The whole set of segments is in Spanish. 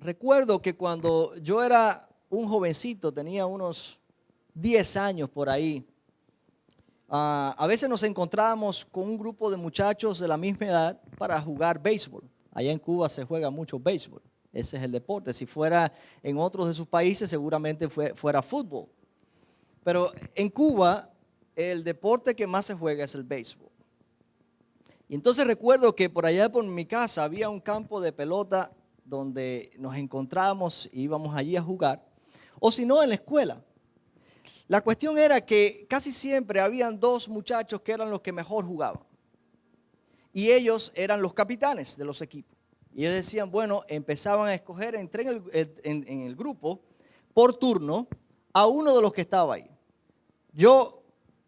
recuerdo que cuando yo era un jovencito, tenía unos 10 años por ahí, a veces nos encontrábamos con un grupo de muchachos de la misma edad para jugar béisbol. Allá en Cuba se juega mucho béisbol, ese es el deporte. Si fuera en otros de sus países seguramente fuera fútbol. Pero en Cuba el deporte que más se juega es el béisbol. Y entonces recuerdo que por allá por mi casa había un campo de pelota donde nos encontrábamos e íbamos allí a jugar, o si no en la escuela. La cuestión era que casi siempre habían dos muchachos que eran los que mejor jugaban. Y ellos eran los capitanes de los equipos. Y ellos decían, bueno, empezaban a escoger, entré en el grupo por turno a uno de los que estaba ahí. Yo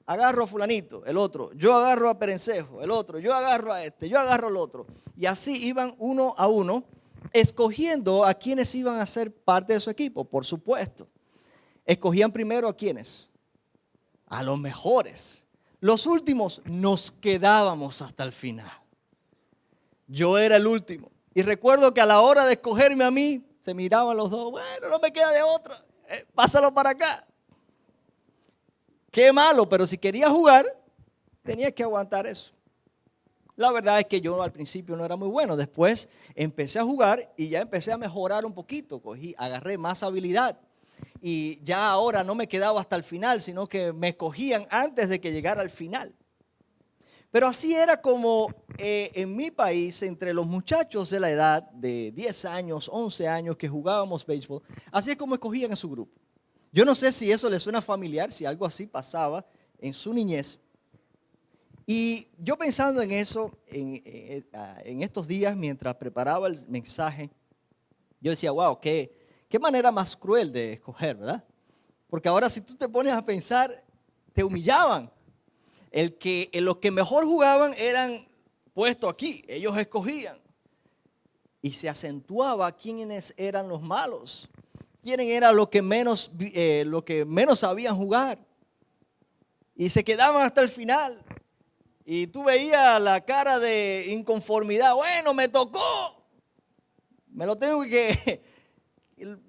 agarro a fulanito, el otro. Yo agarro a Perencejo, el otro. Yo agarro a este, yo agarro al otro. Y así iban uno a uno, escogiendo a quienes iban a ser parte de su equipo, por supuesto. Escogían primero a quienes, a los mejores. Los últimos nos quedábamos hasta el final. Yo era el último. Y recuerdo que a la hora de escogerme a mí, se miraban los dos. Bueno, no me queda de otra. Pásalo para acá. Qué malo, pero si quería jugar, tenía que aguantar eso. La verdad es que yo al principio no era muy bueno. Después empecé a jugar y ya empecé a mejorar un poquito. Agarré más habilidad. Y ya ahora no me quedaba hasta el final, sino que me escogían antes de que llegara al final. Pero así era como en mi país, entre los muchachos de la edad de 10 años, 11 años que jugábamos béisbol, así es como escogían a su grupo. Yo no sé si eso les suena familiar, si algo así pasaba en su niñez. Y yo pensando en eso, en estos días, mientras preparaba el mensaje, yo decía, wow, qué manera más cruel de escoger, ¿verdad? Porque ahora si tú te pones a pensar, te humillaban. Los que mejor jugaban eran puestos aquí, ellos escogían. Y se acentuaba quiénes eran los malos, quiénes eran los que menos sabían jugar. Y se quedaban hasta el final. Y tú veías la cara de inconformidad. Bueno, me tocó. Me lo tengo que...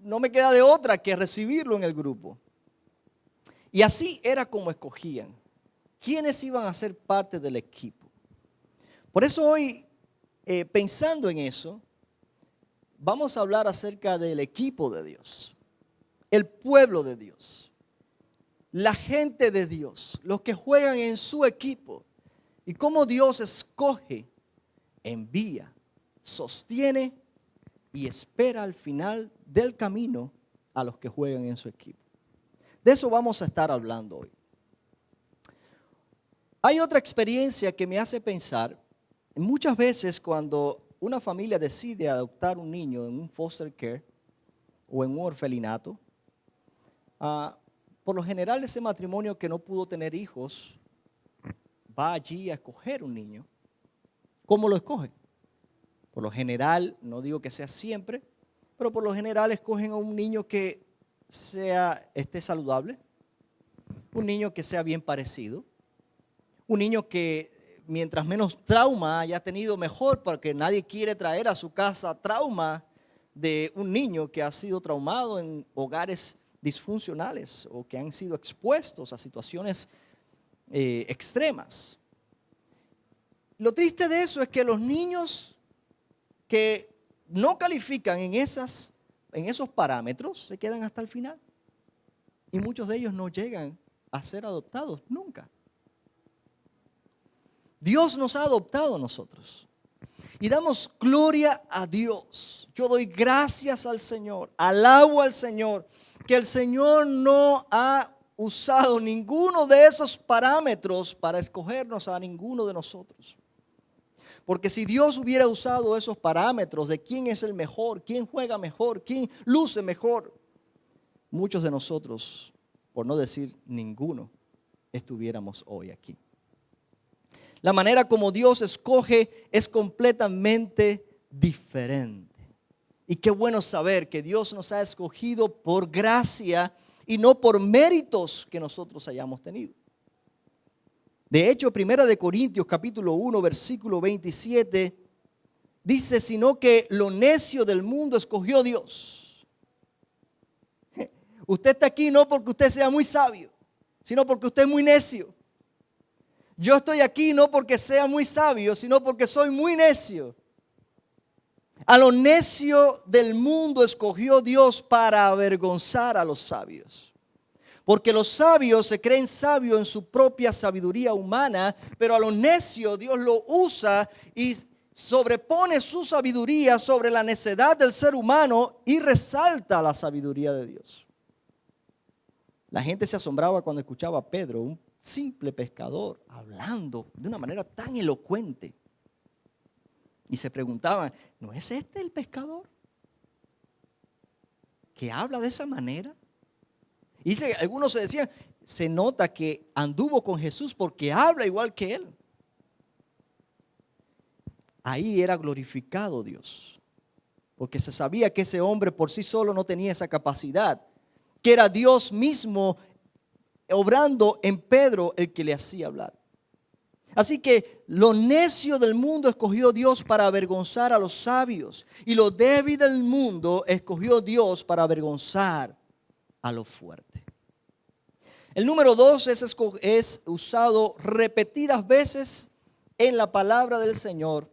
No me queda de otra que recibirlo en el grupo. Y así era como escogían quiénes iban a ser parte del equipo. Por eso hoy, pensando en eso, vamos a hablar acerca del equipo de Dios, el pueblo de Dios, la gente de Dios, los que juegan en su equipo y cómo Dios escoge, envía, sostiene y espera al final del camino a los que juegan en su equipo. De eso vamos a estar hablando hoy. Hay otra experiencia que me hace pensar, muchas veces cuando una familia decide adoptar un niño en un foster care o en un orfelinato, por lo general ese matrimonio que no pudo tener hijos va allí a escoger un niño. ¿Cómo lo escoge? Por lo general, no digo que sea siempre, pero por lo general escogen a un niño que esté saludable, un niño que sea bien parecido, un niño que mientras menos trauma haya tenido mejor, porque nadie quiere traer a su casa trauma de un niño que ha sido traumado en hogares disfuncionales o que han sido expuestos a situaciones extremas. Lo triste de eso es que los niños que no califican en esos parámetros se quedan hasta el final. Y muchos de ellos no llegan a ser adoptados nunca. Dios nos ha adoptado a nosotros. Y damos gloria a Dios. Yo doy gracias al Señor, alabo al Señor, que el Señor no ha usado ninguno de esos parámetros para escogernos a ninguno de nosotros. Porque si Dios hubiera usado esos parámetros de quién es el mejor, quién juega mejor, quién luce mejor, muchos de nosotros, por no decir ninguno, estuviéramos hoy aquí. La manera como Dios escoge es completamente diferente. Y qué bueno saber que Dios nos ha escogido por gracia y no por méritos que nosotros hayamos tenido. De hecho, 1 Corintios capítulo 1, versículo 27, Dice, sino que lo necio del mundo escogió Dios. Usted está aquí no porque usted sea muy sabio, sino porque usted es muy necio. Yo estoy aquí no porque sea muy sabio, sino porque soy muy necio. A lo necio del mundo escogió Dios para avergonzar a los sabios. Porque los sabios se creen sabios en su propia sabiduría humana, pero a lo necio Dios lo usa y sobrepone su sabiduría sobre la necedad del ser humano y resalta la sabiduría de Dios. La gente se asombraba cuando escuchaba a Pedro, un simple pescador, hablando de una manera tan elocuente. Y se preguntaban, ¿no es este el pescador que habla de esa manera? Y dice, algunos se decían, se nota que anduvo con Jesús porque habla igual que él. Ahí era glorificado Dios, porque se sabía que ese hombre por sí solo no tenía esa capacidad, que era Dios mismo obrando en Pedro el que le hacía hablar. Así que lo necio del mundo escogió Dios para avergonzar a los sabios, y lo débil del mundo escogió Dios para avergonzar a lo fuerte. El número 2 es usado repetidas veces en la palabra del Señor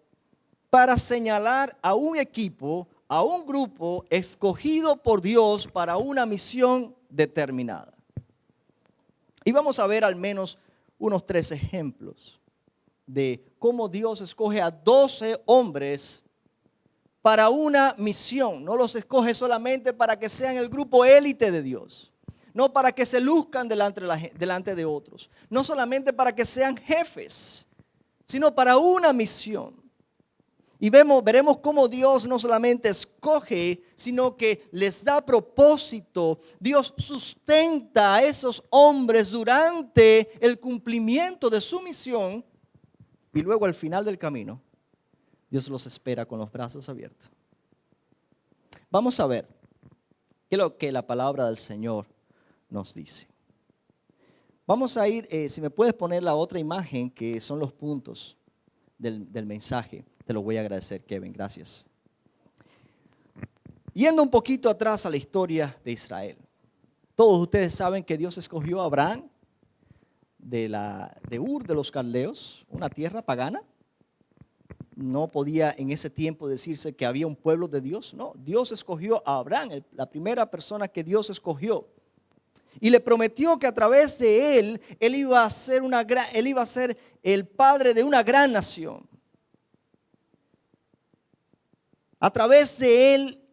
para señalar a un equipo, a un grupo escogido por Dios para una misión determinada. Y vamos a ver al menos unos 3 ejemplos de cómo Dios escoge a 12 hombres para una misión. No los escoge solamente para que sean el grupo élite de Dios, no para que se luzcan delante de otros, no solamente para que sean jefes, sino para una misión. Y veremos cómo Dios no solamente escoge, sino que les da propósito. Dios sustenta a esos hombres durante el cumplimiento de su misión. Y luego al final del camino, Dios los espera con los brazos abiertos. Vamos a ver qué es lo que la palabra del Señor nos dice. Vamos a ir, si me puedes poner la otra imagen, que son los puntos del mensaje. Te lo voy a agradecer, Kevin, gracias. Yendo un poquito atrás a la historia de Israel. Todos ustedes saben que Dios escogió a Abraham de Ur de los Caldeos, una tierra pagana. No podía en ese tiempo decirse que había un pueblo de Dios. No, Dios escogió a Abraham, la primera persona que Dios escogió. Y le prometió que a través de él iba a ser el padre de una gran nación. A través de él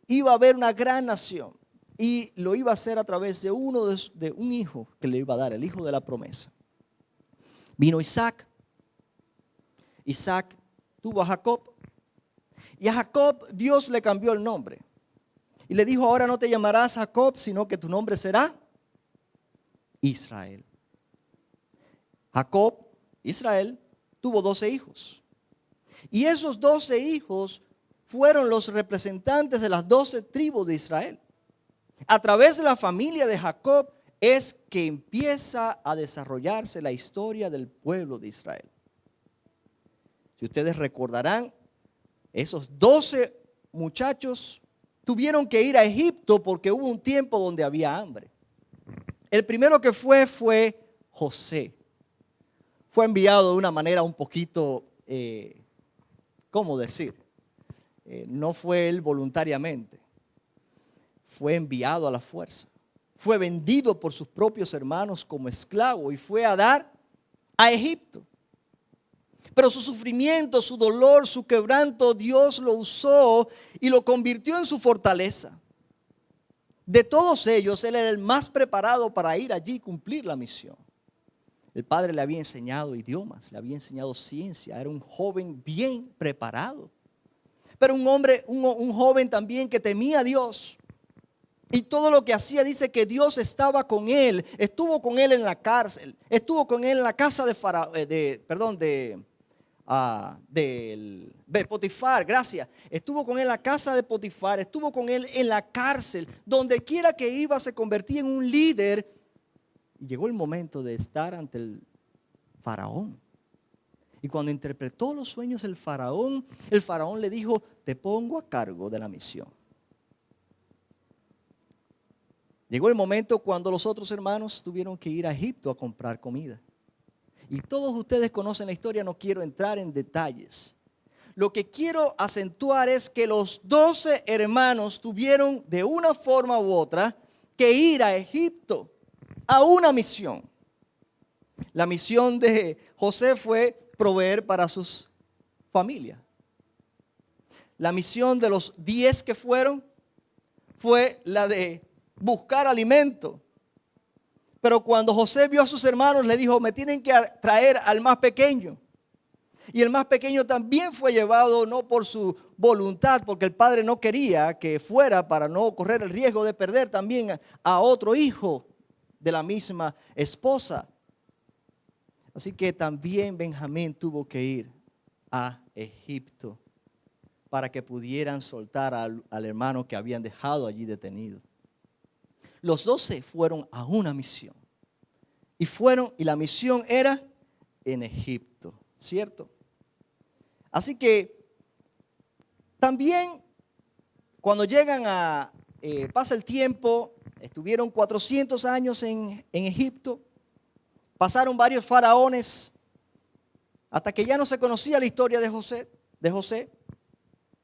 iba a haber una gran nación. Y lo iba a hacer a través de un hijo que le iba a dar, el hijo de la promesa. Vino Isaac. Isaac tuvo a Jacob. Y a Jacob Dios le cambió el nombre. Y le dijo, ahora no te llamarás Jacob, sino que tu nombre será Israel. Jacob, Israel, tuvo 12 hijos. Y esos 12 hijos fueron los representantes de las 12 tribus de Israel. A través de la familia de Jacob es que empieza a desarrollarse la historia del pueblo de Israel. Si ustedes recordarán, esos 12 muchachos tuvieron que ir a Egipto porque hubo un tiempo donde había hambre. El primero que fue José. Fue enviado de una manera un poquito, ¿cómo decir? No fue él voluntariamente. Fue enviado a la fuerza. Fue vendido por sus propios hermanos como esclavo y fue a dar a Egipto. Pero su sufrimiento, su dolor, su quebranto, Dios lo usó y lo convirtió en su fortaleza. De todos ellos, él era el más preparado para ir allí y cumplir la misión. El padre le había enseñado idiomas, le había enseñado ciencia, era un joven bien preparado. Pero un joven también que temía a Dios. Y todo lo que hacía dice que Dios estaba con él, estuvo con él en la cárcel, estuvo con él en la casa de Potifar, gracias. Estuvo con él en la casa de Potifar, estuvo con él en la cárcel, donde quiera que iba se convertía en un líder. Y llegó el momento de estar ante el faraón. Y cuando interpretó los sueños el faraón le dijo, te pongo a cargo de la misión. Llegó el momento cuando los otros hermanos tuvieron que ir a Egipto a comprar comida. Y todos ustedes conocen la historia, no quiero entrar en detalles. Lo que quiero acentuar es que los 12 hermanos tuvieron de una forma u otra que ir a Egipto a una misión. La misión de José fue proveer para sus familias. La misión de los 10 que fueron fue la de buscar alimento. Pero cuando José vio a sus hermanos, le dijo, me tienen que traer al más pequeño. Y el más pequeño también fue llevado no por su voluntad, porque el padre no quería que fuera para no correr el riesgo de perder también a otro hijo de la misma esposa. Así que también Benjamín tuvo que ir a Egipto para que pudieran soltar al hermano que habían dejado allí detenido. Los 12 fueron a una misión. Y la misión era en Egipto, ¿cierto? Así que también cuando pasa el tiempo, estuvieron 400 años en Egipto, pasaron varios faraones, hasta que ya no se conocía la historia de José.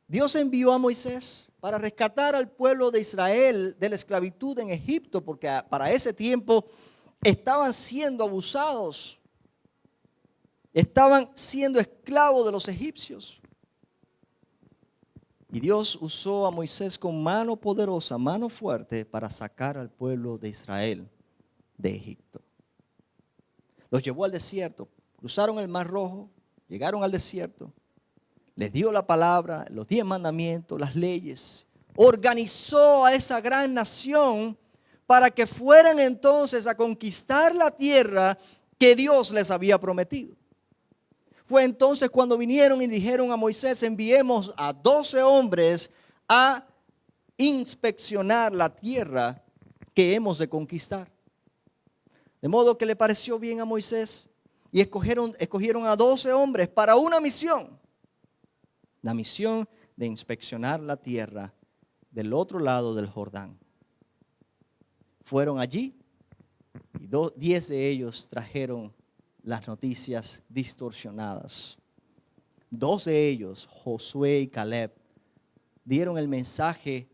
Dios envió a Moisés para rescatar al pueblo de Israel de la esclavitud en Egipto, porque para ese tiempo estaban siendo abusados, estaban siendo esclavos de los egipcios. Y Dios usó a Moisés con mano poderosa, mano fuerte, para sacar al pueblo de Israel de Egipto. Los llevó al desierto, cruzaron el Mar Rojo, llegaron al desierto, les dio la palabra, los 10 mandamientos, las leyes, organizó a esa gran nación para que fueran entonces a conquistar la tierra que Dios les había prometido. Fue entonces cuando vinieron y dijeron a Moisés, enviemos a 12 hombres a inspeccionar la tierra que hemos de conquistar. De modo que le pareció bien a Moisés y escogieron a 12 hombres para una misión. La misión de inspeccionar la tierra del otro lado del Jordán. Fueron allí y 10 de ellos trajeron las noticias distorsionadas. 2 de ellos, Josué y Caleb, dieron el mensaje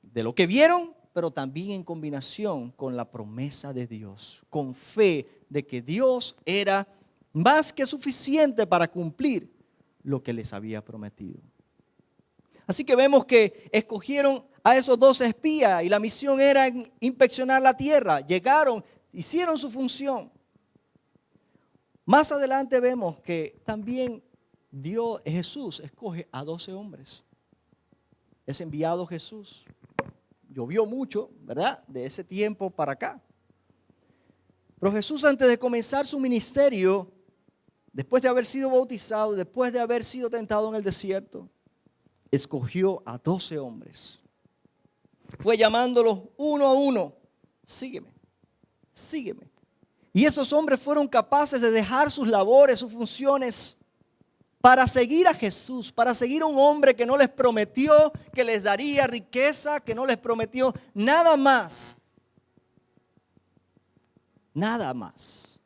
de lo que vieron, pero también en combinación con la promesa de Dios, con fe de que Dios era más que suficiente para cumplir lo que les había prometido. Así que vemos que escogieron a esos 12 espías y la misión era inspeccionar la tierra. Llegaron, hicieron su función. Más adelante vemos que también Jesús escoge a 12 hombres. Es enviado Jesús. Llovió mucho, ¿verdad? De ese tiempo para acá. Pero Jesús, antes de comenzar su ministerio, después de haber sido bautizado, después de haber sido tentado en el desierto, escogió a 12 hombres. Fue llamándolos uno a uno. Sígueme, sígueme. Y esos hombres fueron capaces de dejar sus labores, sus funciones, para seguir a Jesús, para seguir a un hombre que no les prometió que les daría riqueza, que no les prometió nada más. Nada más.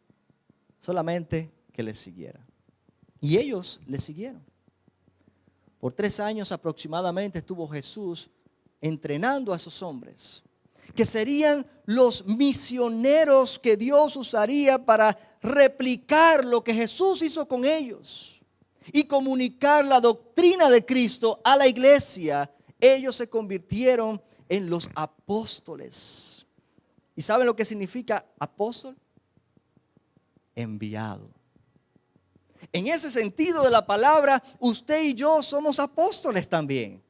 Solamente que les siguiera. Y ellos le siguieron. Por 3 años aproximadamente estuvo Jesús entrenando a esos hombres, que serían los misioneros que Dios usaría para replicar lo que Jesús hizo con ellos y comunicar la doctrina de Cristo a la iglesia. Ellos se convirtieron en los apóstoles. ¿Y saben lo que significa apóstol? Enviado. En ese sentido de la palabra, usted y yo somos apóstoles también.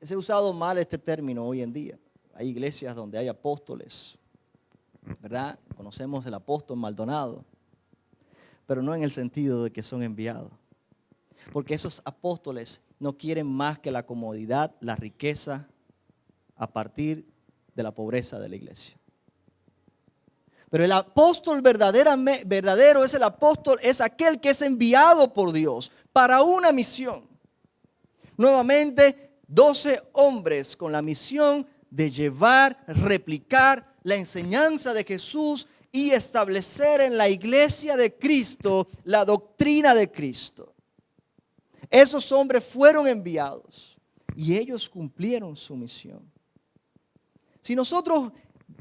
Se ha usado mal este término hoy en día. Hay iglesias donde hay apóstoles, ¿verdad? Conocemos el apóstol Maldonado, pero no en el sentido de que son enviados. Porque esos apóstoles no quieren más que la comodidad, la riqueza a partir de la pobreza de la iglesia. Pero el apóstol verdadero es el apóstol, es aquel que es enviado por Dios para una misión. Nuevamente, 12 hombres con la misión de llevar, replicar la enseñanza de Jesús y establecer en la iglesia de Cristo la doctrina de Cristo. Esos hombres fueron enviados y ellos cumplieron su misión. Si nosotros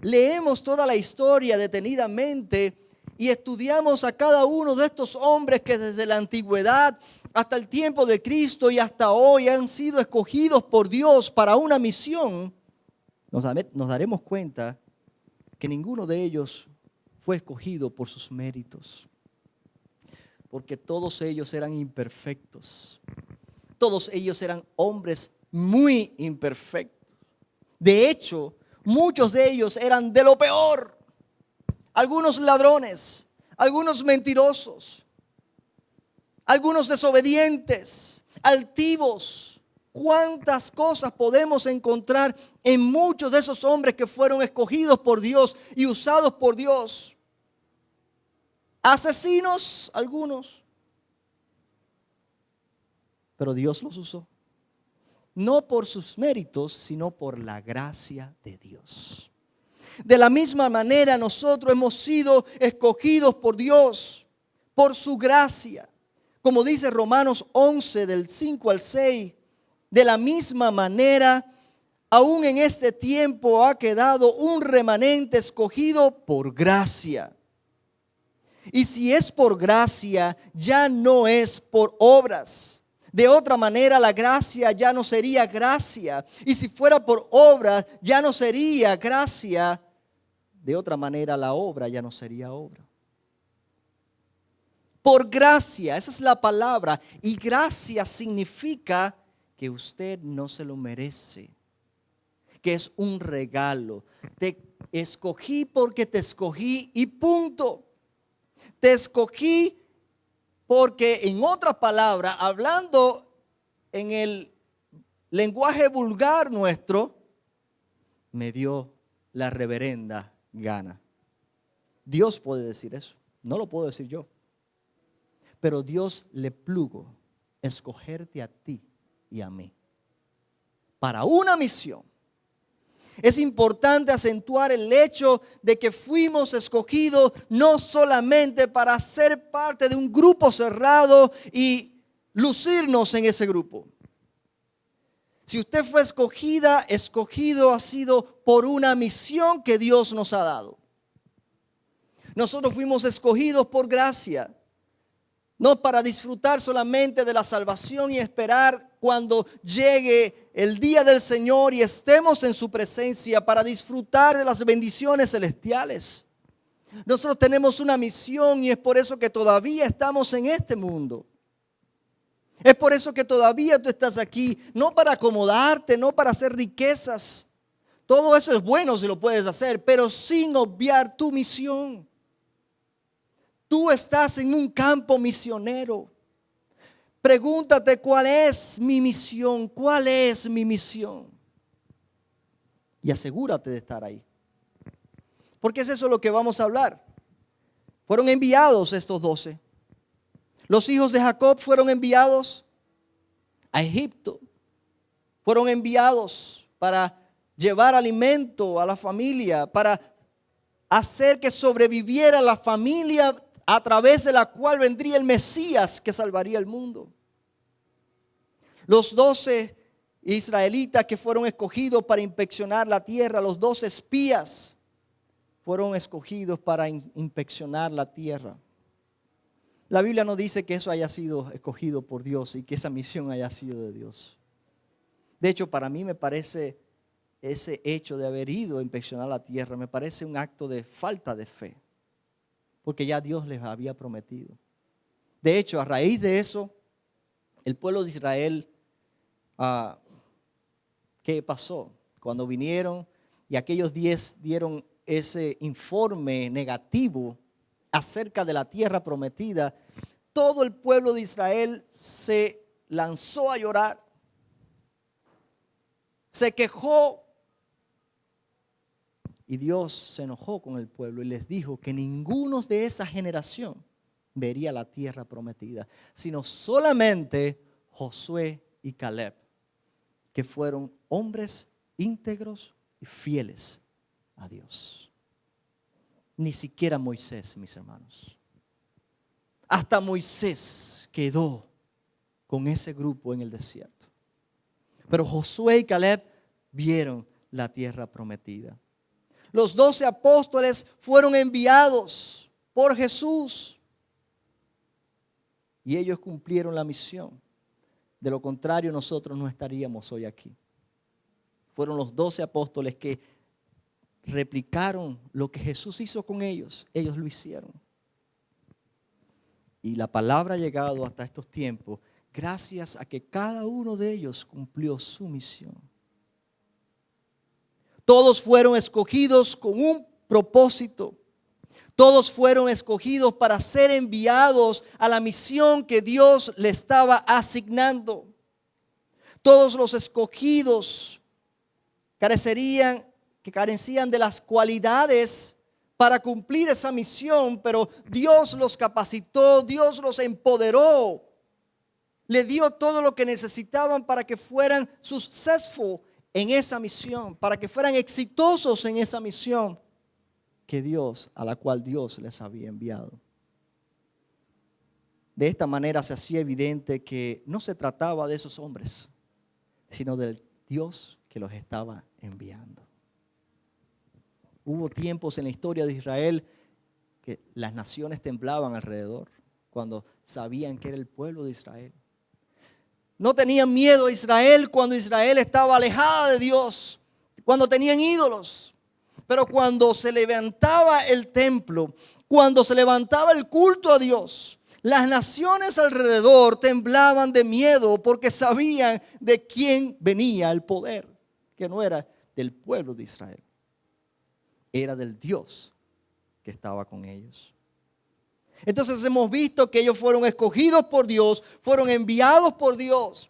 leemos toda la historia detenidamente y estudiamos a cada uno de estos hombres que desde la antigüedad hasta el tiempo de Cristo y hasta hoy han sido escogidos por Dios para una misión, nos daremos cuenta que ninguno de ellos fue escogido por sus méritos, porque todos ellos eran imperfectos. Todos ellos eran hombres muy imperfectos. De hecho, muchos de ellos eran de lo peor. Algunos ladrones, algunos mentirosos, algunos desobedientes, altivos. ¿Cuántas cosas podemos encontrar en muchos de esos hombres que fueron escogidos por Dios y usados por Dios? Asesinos, algunos. Pero Dios los usó. No por sus méritos, sino por la gracia de Dios. De la misma manera nosotros hemos sido escogidos por Dios, por su gracia. Como dice Romanos 11 del 5 al 6, de la misma manera, aún en este tiempo ha quedado un remanente escogido por gracia. Y si es por gracia, ya no es por obras. De otra manera, la gracia ya no sería gracia. Y si fuera por obras, ya no sería gracia. De otra manera, la obra ya no sería obra. Por gracia, esa es la palabra. Y gracia significa que usted no se lo merece, que es un regalo. Te escogí porque te escogí y punto. Te escogí porque, en otras palabras, hablando en el lenguaje vulgar nuestro, me dio la reverenda gana. Dios puede decir eso, no lo puedo decir yo. Pero Dios le plugo escogerte a ti y a mí para una misión. Es importante acentuar el hecho de que fuimos escogidos no solamente para ser parte de un grupo cerrado y lucirnos en ese grupo. Si usted fue escogido ha sido por una misión que Dios nos ha dado. Nosotros fuimos escogidos por gracia. No para disfrutar solamente de la salvación y esperar cuando llegue el día del Señor y estemos en su presencia para disfrutar de las bendiciones celestiales. Nosotros tenemos una misión y es por eso que todavía estamos en este mundo. Es por eso que todavía tú estás aquí, no para acomodarte, no para hacer riquezas. Todo eso es bueno si lo puedes hacer, pero sin obviar tu misión. Tú estás en un campo misionero. Pregúntate cuál es mi misión, cuál es mi misión. Y asegúrate de estar ahí. Porque es eso lo que vamos a hablar. Fueron enviados estos 12. Los hijos de Jacob fueron enviados a Egipto. Fueron enviados para llevar alimento a la familia, para hacer que sobreviviera la familia a través de la cual vendría el Mesías que salvaría el mundo. Los 12 israelitas que fueron escogidos para inspeccionar la tierra, los 12 espías fueron escogidos para inspeccionar la tierra. La Biblia no dice que eso haya sido escogido por Dios y que esa misión haya sido de Dios. De hecho, para mí me parece ese hecho de haber ido a inspeccionar la tierra, me parece un acto de falta de fe. Porque ya Dios les había prometido. De hecho, a raíz de eso, el pueblo de Israel, ¿qué pasó? Cuando vinieron y aquellos 10 dieron ese informe negativo acerca de la tierra prometida, todo el pueblo de Israel se lanzó a llorar, se quejó, Y Dios se enojó con el pueblo y les dijo que ninguno de esa generación vería la tierra prometida, sino solamente Josué y Caleb, que fueron hombres íntegros y fieles a Dios. Ni siquiera Moisés, mis hermanos. Hasta Moisés quedó con ese grupo en el desierto. Pero Josué y Caleb vieron la tierra prometida. Los 12 apóstoles fueron enviados por Jesús y ellos cumplieron la misión. De lo contrario, nosotros no estaríamos hoy aquí. Fueron los 12 apóstoles que replicaron lo que Jesús hizo con ellos. Ellos lo hicieron. Y la palabra ha llegado hasta estos tiempos gracias a que cada uno de ellos cumplió su misión. Todos fueron escogidos con un propósito. Todos fueron escogidos para ser enviados a la misión que Dios le estaba asignando. Todos los escogidos carecían de las cualidades para cumplir esa misión, pero Dios los capacitó, Dios los empoderó. Le dio todo lo que necesitaban para que fueran successful en esa misión, para que fueran exitosos en esa misión a la cual Dios les había enviado. De esta manera se hacía evidente que no se trataba de esos hombres, sino del Dios que los estaba enviando. Hubo tiempos en la historia de Israel que las naciones temblaban alrededor cuando sabían que era el pueblo de Israel. No tenían miedo a Israel cuando Israel estaba alejada de Dios, cuando tenían ídolos. Pero cuando se levantaba el templo, cuando se levantaba el culto a Dios, las naciones alrededor temblaban de miedo porque sabían de quién venía el poder, que no era del pueblo de Israel, era del Dios que estaba con ellos. Entonces hemos visto que ellos fueron escogidos por Dios, fueron enviados por Dios,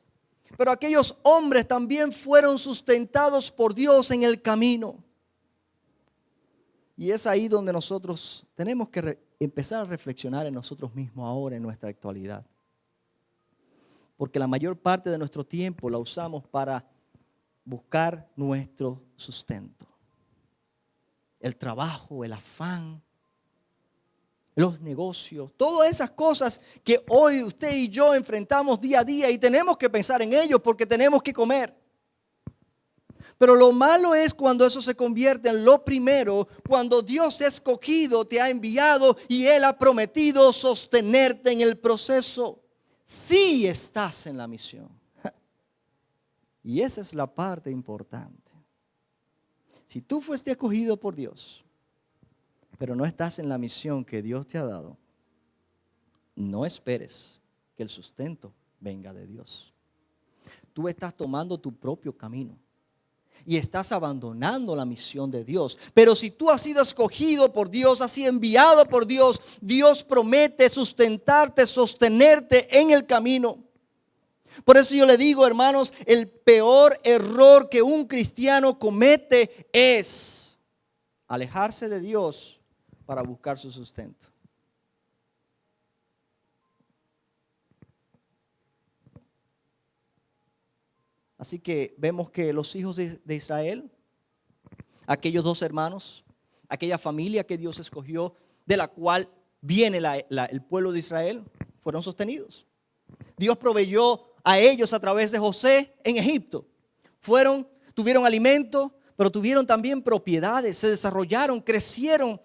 pero aquellos hombres también fueron sustentados por Dios en el camino. Y es ahí donde nosotros tenemos que empezar a reflexionar en nosotros mismos ahora, en nuestra actualidad. Porque la mayor parte de nuestro tiempo la usamos para buscar nuestro sustento. El trabajo, el afán, los negocios, todas esas cosas que hoy usted y yo enfrentamos día a día y tenemos que pensar en ellos porque tenemos que comer. Pero lo malo es cuando eso se convierte en lo primero, cuando Dios te ha escogido, te ha enviado y Él ha prometido sostenerte en el proceso. Sí estás en la misión. Y esa es la parte importante. Si tú fuiste escogido por Dios, pero no estás en la misión que Dios te ha dado, no esperes que el sustento venga de Dios. Tú estás tomando tu propio camino y estás abandonando la misión de Dios. Pero si tú has sido escogido por Dios, has sido enviado por Dios, Dios promete sustentarte, sostenerte en el camino. Por eso yo le digo, hermanos, el peor error que un cristiano comete es alejarse de Dios para buscar su sustento. Así que vemos que los hijos de Israel, aquellos 2 hermanos, aquella familia que Dios escogió, de la cual viene el pueblo de Israel, fueron sostenidos. Dios proveyó a ellos a través de José en Egipto. Tuvieron alimento, pero tuvieron también propiedades, se desarrollaron, crecieron.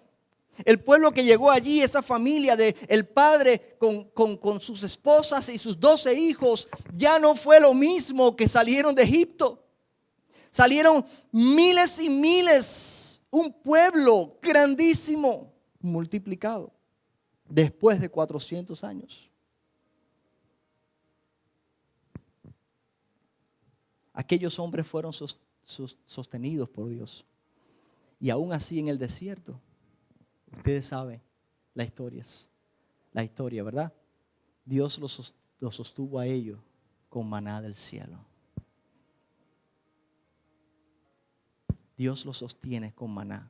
El pueblo que llegó allí, esa familia del padre con sus esposas y sus 12 hijos, ya no fue lo mismo que salieron de Egipto. Salieron miles y miles, un pueblo grandísimo, multiplicado, después de 400 años. Aquellos hombres fueron sostenidos por Dios. Y aún así en el desierto, ustedes saben la historia, ¿verdad? Dios los sostuvo a ellos con maná del cielo. Dios los sostiene con maná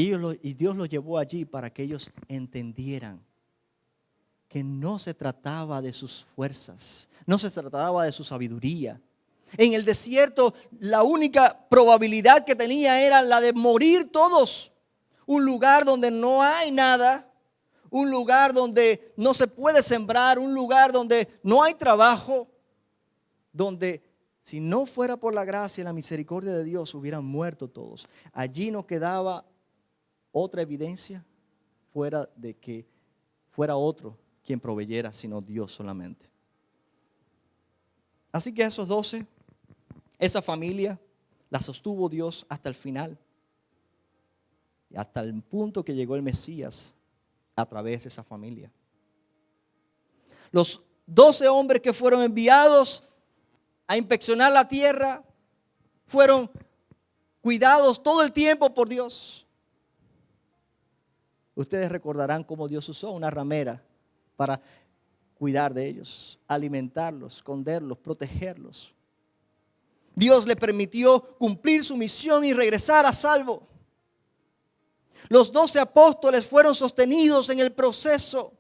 Y Dios los llevó allí para que ellos entendieran que no se trataba de sus fuerzas, no se trataba de su sabiduría. En el desierto la única probabilidad que tenía era la de morir todos. Un lugar donde no hay nada, un lugar donde no se puede sembrar, un lugar donde no hay trabajo, donde si no fuera por la gracia y la misericordia de Dios hubieran muerto todos. Allí no quedaba otra evidencia fuera de que fuera otro quien proveyera, sino Dios solamente. Así que esos 12, esa familia, la sostuvo Dios hasta el final. Y hasta el punto que llegó el Mesías a través de esa familia. Los 12 hombres que fueron enviados a inspeccionar la tierra fueron cuidados todo el tiempo por Dios. Ustedes recordarán cómo Dios usó una ramera para cuidar de ellos, alimentarlos, esconderlos, protegerlos. Dios le permitió cumplir su misión y regresar a salvo. Los 12 apóstoles fueron sostenidos en el proceso.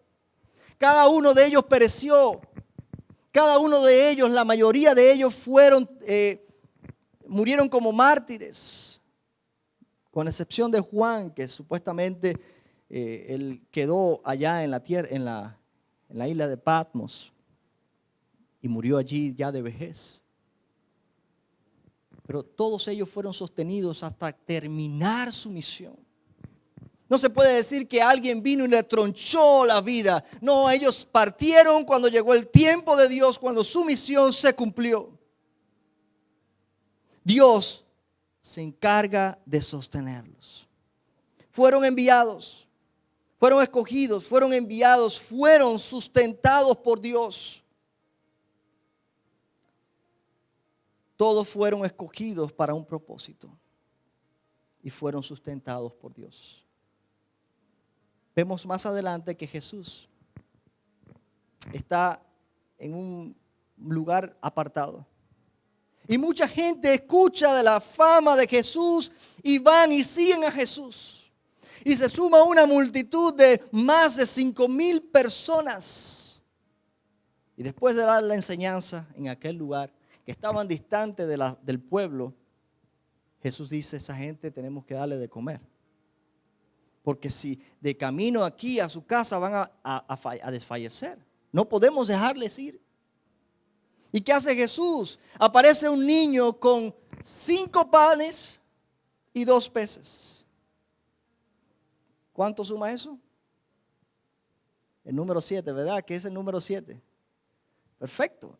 Cada uno de ellos pereció. Cada uno de ellos, la mayoría de ellos murieron como mártires. Con excepción de Juan, que supuestamente él quedó allá en la tierra, en la isla de Patmos y murió allí ya de vejez. Pero todos ellos fueron sostenidos hasta terminar su misión. No se puede decir que alguien vino y le tronchó la vida. No, ellos partieron cuando llegó el tiempo de Dios, cuando su misión se cumplió. Dios se encarga de sostenerlos. Fueron enviados. Fueron escogidos, fueron enviados, fueron sustentados por Dios. Todos fueron escogidos para un propósito y fueron sustentados por Dios. Vemos más adelante que Jesús está en un lugar apartado. Y mucha gente escucha de la fama de Jesús y van y siguen a Jesús. Y se suma una multitud de más de 5,000 personas. Y después de dar la enseñanza en aquel lugar, que estaban distantes del pueblo, Jesús dice, esa gente tenemos que darle de comer. Porque si de camino aquí a su casa van a desfallecer, no podemos dejarles ir. ¿Y qué hace Jesús? Aparece un niño con 5 panes y 2 peces. ¿Cuánto suma eso? El número 7, ¿verdad? ¿Qué es el número 7? Perfecto.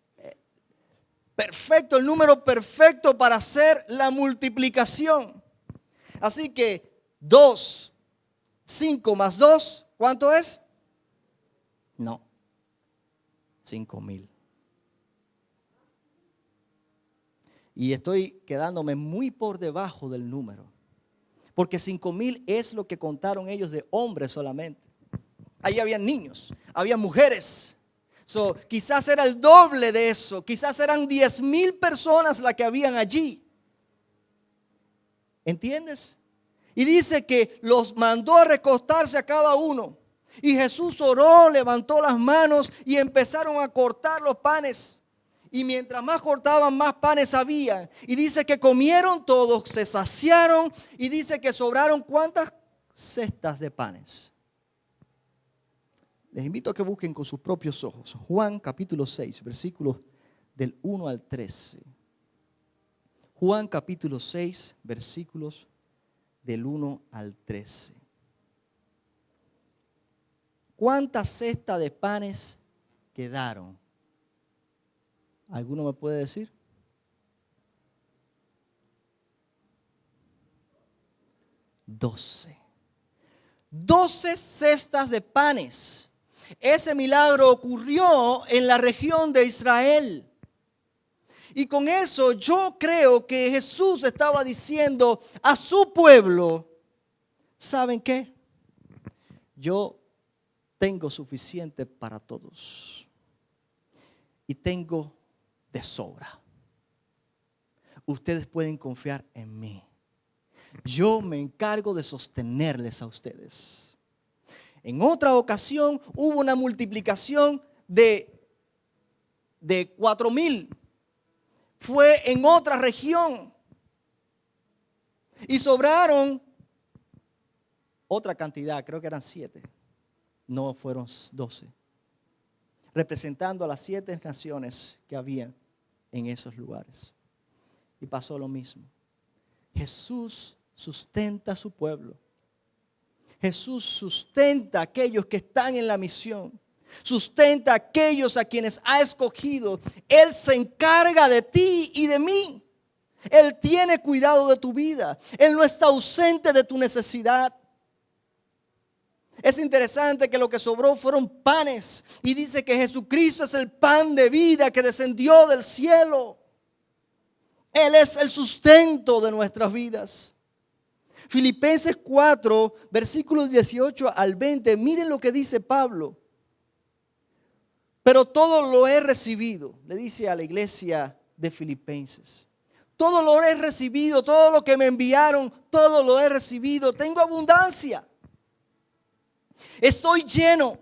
Perfecto, el número perfecto para hacer la multiplicación. Así que 2, 5 más 2, ¿cuánto es? No, 5,000. Y estoy quedándome muy por debajo del número. Porque 5,000 es lo que contaron ellos de hombres solamente. Ahí había niños, había mujeres. Quizás era el doble de eso. Quizás eran 10,000 personas las que habían allí. ¿Entiendes? Y dice que los mandó a recostarse a cada uno. Y Jesús oró, levantó las manos y empezaron a cortar los panes. Y mientras más cortaban, más panes había. Y dice que comieron todos, se saciaron. Y dice que sobraron ¿cuántas cestas de panes? Les invito a que busquen con sus propios ojos. Juan capítulo 6, versículos del 1 al 13. Juan capítulo 6, versículos del 1 al 13. ¿Cuántas cestas de panes quedaron? ¿Alguno me puede decir? 12. 12 cestas de panes. Ese milagro ocurrió en la región de Israel. Y con eso yo creo que Jesús estaba diciendo a su pueblo, ¿saben qué? Yo tengo suficiente para todos. Y tengo de sobra. Ustedes pueden confiar en mí. Yo me encargo de sostenerles a ustedes. En otra ocasión hubo una multiplicación de 4,000. Fue en otra región. Y sobraron otra cantidad, creo que eran 7. No, fueron 12. Representando a las 7 naciones que había en esos lugares. Y pasó lo mismo. Jesús sustenta a su pueblo. Jesús sustenta a aquellos que están en la misión. Sustenta a aquellos a quienes ha escogido. Él se encarga de ti y de mí. Él tiene cuidado de tu vida. Él no está ausente de tu necesidad. Es interesante que lo que sobró fueron panes. Y dice que Jesucristo es el pan de vida que descendió del cielo. Él es el sustento de nuestras vidas. Filipenses 4, versículos 18 al 20. Miren lo que dice Pablo. Pero todo lo he recibido, le dice a la iglesia de Filipenses. Todo lo he recibido, todo lo que me enviaron, todo lo he recibido. Tengo abundancia. Estoy lleno,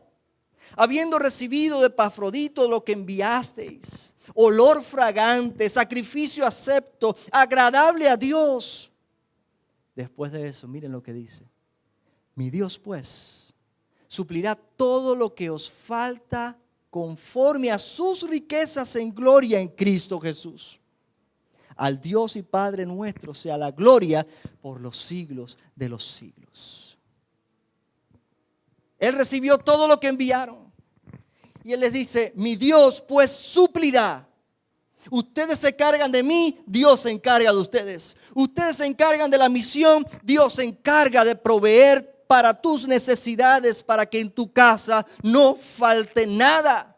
habiendo recibido de Epafrodito lo que enviasteis. Olor fragante, sacrificio acepto, agradable a Dios. Después de eso, miren lo que dice. Mi Dios pues suplirá todo lo que os falta conforme a sus riquezas en gloria en Cristo Jesús. Al Dios y Padre nuestro sea la gloria por los siglos de los siglos. Él recibió todo lo que enviaron. Y Él les dice, mi Dios pues suplirá. Ustedes se encargan de mí, Dios se encarga de ustedes. Ustedes se encargan de la misión, Dios se encarga de proveer para tus necesidades, para que en tu casa no falte nada.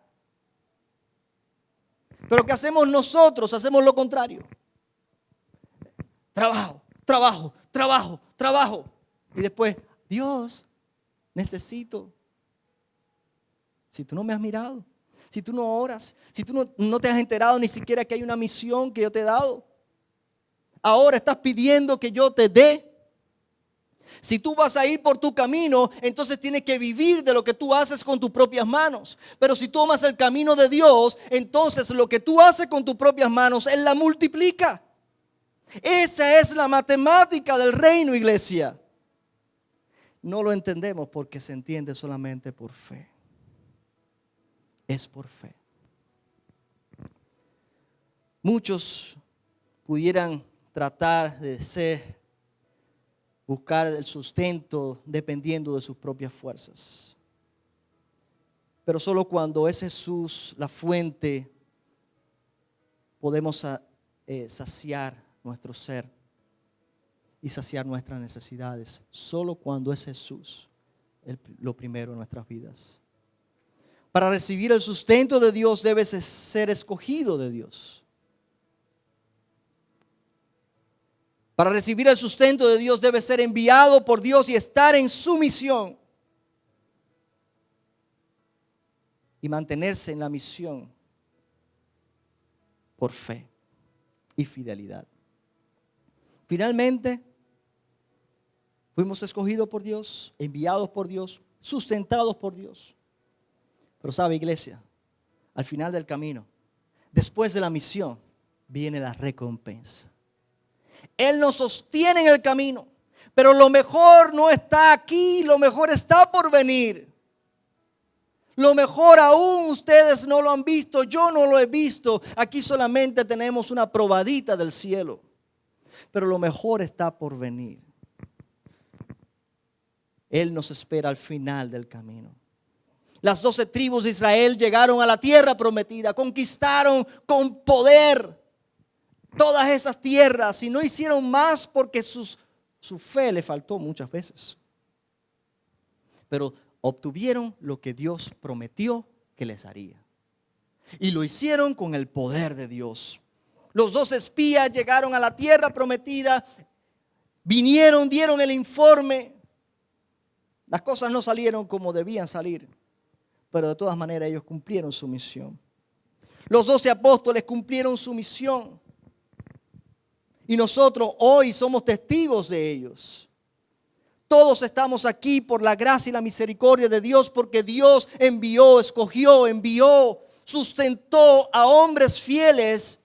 Pero ¿qué hacemos nosotros? Hacemos lo contrario. Trabajo, trabajo, trabajo, trabajo. Y después, Dios, necesito. Si tú no me has mirado, si tú no oras, si tú no te has enterado ni siquiera que hay una misión que yo te he dado. Ahora estás pidiendo que yo te dé. Si tú vas a ir por tu camino, entonces tienes que vivir de lo que tú haces con tus propias manos. Pero si tomas el camino de Dios, entonces lo que tú haces con tus propias manos, Él la multiplica. Esa es la matemática del reino, iglesia. No lo entendemos porque se entiende solamente por fe. Es por fe. Muchos pudieran tratar de buscar el sustento dependiendo de sus propias fuerzas. Pero solo cuando es Jesús la fuente, podemos saciar nuestro ser y saciar nuestras necesidades. Solo cuando es Jesús lo primero en nuestras vidas. Para recibir el sustento de Dios debes ser escogido de Dios. Para recibir el sustento de Dios debes ser enviado por Dios y estar en su misión. Y mantenerse en la misión por fe y fidelidad. Finalmente, fuimos escogidos por Dios, enviados por Dios, sustentados por Dios. Pero sabe, iglesia, al final del camino, después de la misión, viene la recompensa. Él nos sostiene en el camino, pero lo mejor no está aquí, lo mejor está por venir. Lo mejor aún ustedes no lo han visto, yo no lo he visto. Aquí solamente tenemos una probadita del cielo, pero lo mejor está por venir. Él nos espera al final del camino. Las 12 tribus de Israel llegaron a la tierra prometida, conquistaron con poder todas esas tierras y no hicieron más porque su fe le faltó muchas veces. Pero obtuvieron lo que Dios prometió que les haría. Y lo hicieron con el poder de Dios. Los 12 espías llegaron a la tierra prometida, vinieron, dieron el informe. Las cosas no salieron como debían salir, pero de todas maneras ellos cumplieron su misión. Los 12 apóstoles cumplieron su misión. Y nosotros hoy somos testigos de ellos. Todos estamos aquí por la gracia y la misericordia de Dios, porque Dios envió, sustentó a hombres fieles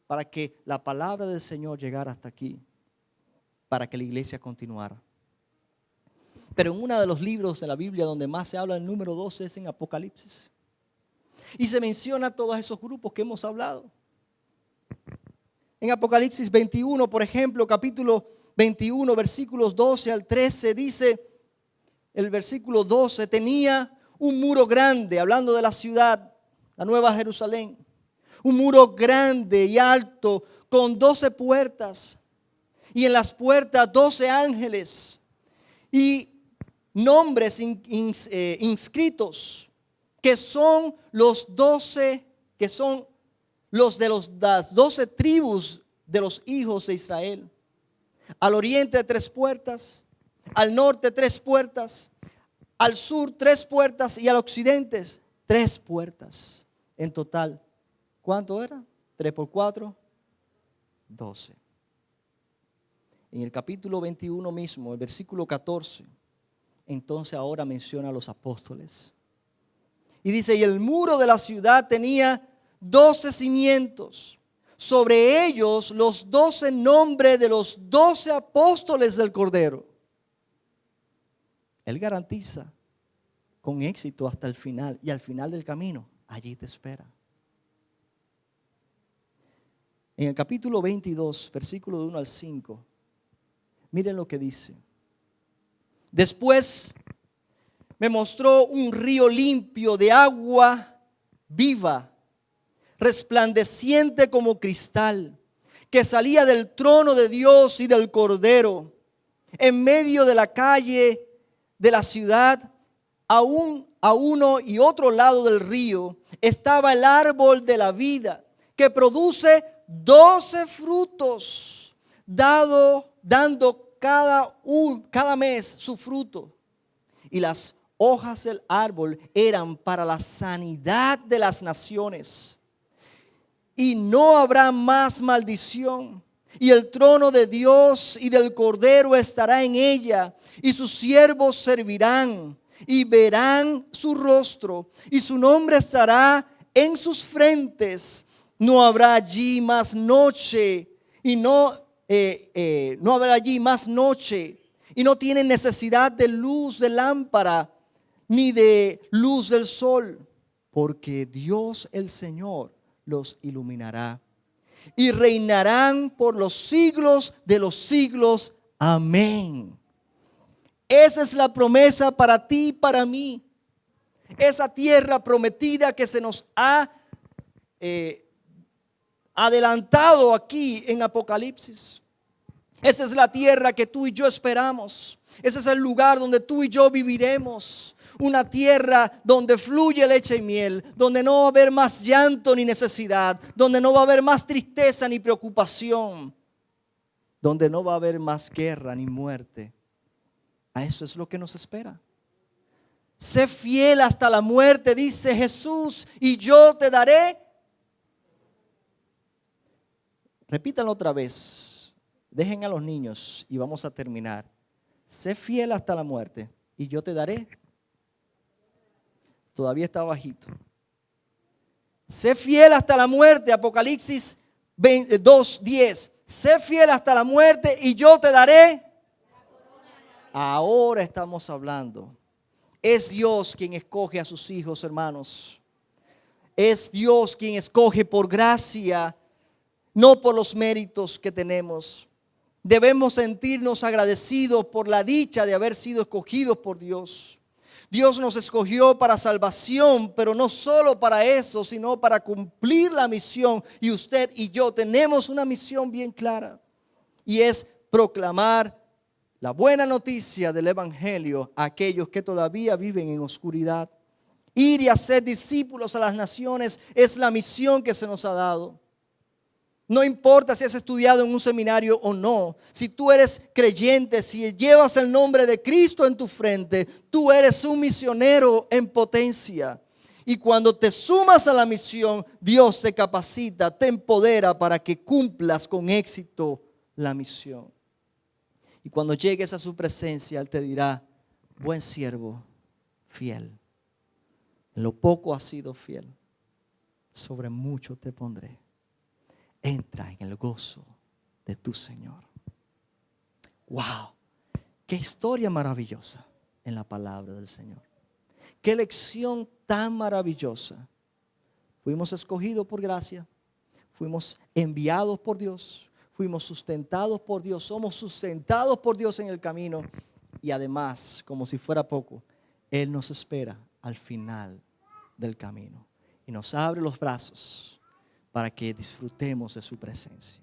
para que la palabra del Señor llegara hasta aquí, para que la iglesia continuara. Pero en uno de los libros de la Biblia donde más se habla del número 12 es en Apocalipsis. Y se menciona a todos esos grupos que hemos hablado. En Apocalipsis 21, por ejemplo, capítulo 21, versículos 12 al 13, dice el versículo 12, tenía un muro grande, hablando de la ciudad, la Nueva Jerusalén, un muro grande y alto con 12 puertas, y en las puertas 12 ángeles y nombres inscritos, que son los 12, que son los de las 12 tribus de los hijos de Israel. Al oriente 3 puertas, al norte 3 puertas, al sur 3 puertas y al occidente 3 puertas. En total, ¿cuánto era? 3 por 4, 12. En el capítulo 21 mismo, el versículo 14, entonces ahora menciona a los apóstoles. Y dice, y el muro de la ciudad tenía 12 cimientos. Sobre ellos los 12 nombres de los 12 apóstoles del Cordero. Él garantiza con éxito hasta el final. Y al final del camino, allí te espera. En el capítulo 22, versículo de 1 al 5, miren lo que dice. Después me mostró un río limpio de agua viva, resplandeciente como cristal, que salía del trono de Dios y del Cordero. En medio de la calle de la ciudad, a uno y otro lado del río, estaba el árbol de la vida, que produce 12 frutos, dando cada mes su fruto. Y las hojas del árbol eran para la sanidad de las naciones. Y no habrá más maldición. Y el trono de Dios y del Cordero estará en ella. Y sus siervos servirán y verán su rostro. Y su nombre estará en sus frentes. No habrá allí más noche. Y no habrá allí más noche. Y no tienen necesidad de luz de lámpara ni de luz del sol, porque Dios el Señor los iluminará. Y reinarán por los siglos de los siglos. Amén. Esa es la promesa para ti y para mí. Esa tierra prometida que se nos ha adelantado aquí en Apocalipsis. Esa es la tierra que tú y yo esperamos. Ese es el lugar donde tú y yo viviremos. Una tierra donde fluye leche y miel, donde no va a haber más llanto ni necesidad, donde no va a haber más tristeza ni preocupación, donde no va a haber más guerra ni muerte. A eso es lo que nos espera. Sé fiel hasta la muerte, dice Jesús, y yo te daré. Repítanlo otra vez. Dejen a los niños y vamos a terminar. Sé fiel hasta la muerte y yo te daré. Todavía está bajito. Sé fiel hasta la muerte, Apocalipsis 2:10. Sé fiel hasta la muerte y yo te daré. Ahora estamos hablando. Es Dios quien escoge a sus hijos, hermanos. Es Dios quien escoge por gracia, no por los méritos que tenemos. Debemos sentirnos agradecidos por la dicha de haber sido escogidos por Dios. Dios nos escogió para salvación, pero no solo para eso, sino para cumplir la misión. Y usted y yo tenemos una misión bien clara, y es proclamar la buena noticia del Evangelio a aquellos que todavía viven en oscuridad. Ir y hacer discípulos a las naciones es la misión que se nos ha dado. No importa si has estudiado en un seminario o no, si tú eres creyente, si llevas el nombre de Cristo en tu frente, tú eres un misionero en potencia. Y cuando te sumas a la misión, Dios te capacita, te empodera para que cumplas con éxito la misión. Y cuando llegues a su presencia, Él te dirá, buen siervo, fiel. En lo poco has sido fiel, sobre mucho te pondré. Entra en el gozo de tu Señor. ¡Wow! ¡Qué historia maravillosa en la palabra del Señor! ¡Qué lección tan maravillosa! Fuimos escogidos por gracia, fuimos enviados por Dios, fuimos sustentados por Dios, somos sustentados por Dios en el camino y además, como si fuera poco, Él nos espera al final del camino y nos abre los brazos para que disfrutemos de su presencia.